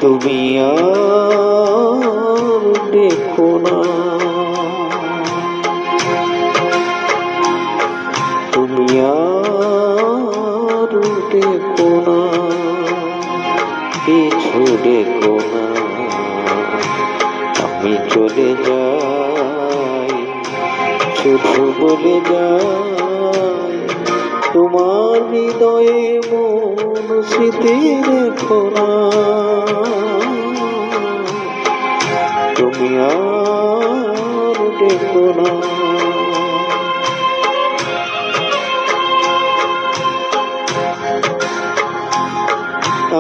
তুমি আর দেখো না, তুমি আর দেখো না, কিছু দেখো না। আমি চলে যাই, শুধু বলে যাই, তোমার হৃদয়ে মন স্মৃতি রেখো না। তুমি আর দেখো না।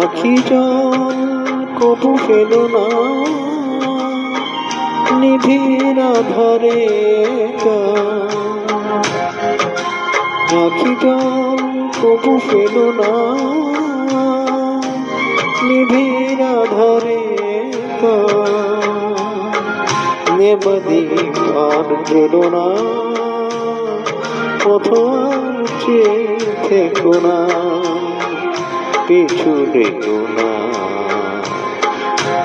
আখি জল কবু ফেলো না, নিধির আধারে আখি জল কবু ফেলো না, নিধির আধারে নেবাদি আর গেলো না, পথ আর চেয়ে থেকো না, পিছু দেখো না।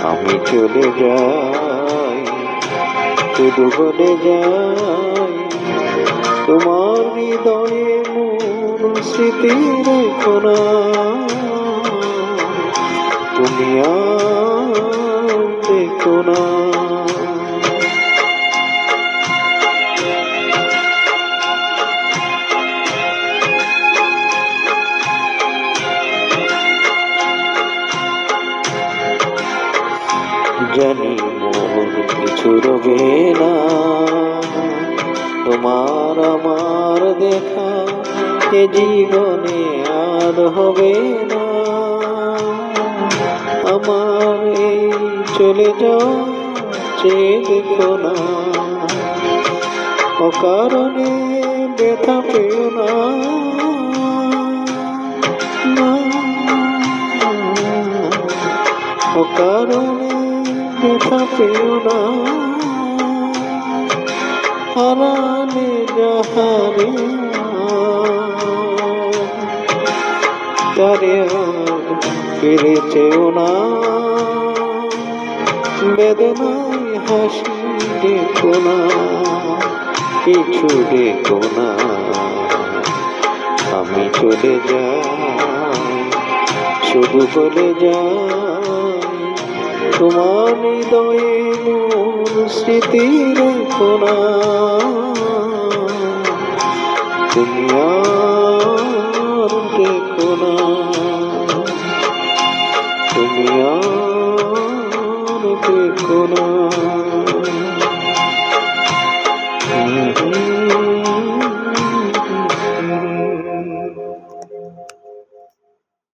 আমি চলে যাই, শুধু বলে যাই, তোমার হৃদয়ে মন স্মৃতি রেখো না। তুমি আর দেখো না। জানি মোর কিছু রবে না, তোমার আমার দেখা এ জীবনে আর হবে না। আমার এই চলে যাওয়া চেয়ে দেখো না, অকারণে ব্যথা পেও না। অকারণে ব্যথা পেও না, হারালে যাহারে তারে আর ফিরে চেও না। বেদনায় হাসি দেখো না, কিছু দেখো না। আমি চলে যাই, শুধু বলে যাই, তোমার হৃদয়ে মন স্মৃতি রেখো না। তুমি আর দেখো না, তুমি আর দেখো না।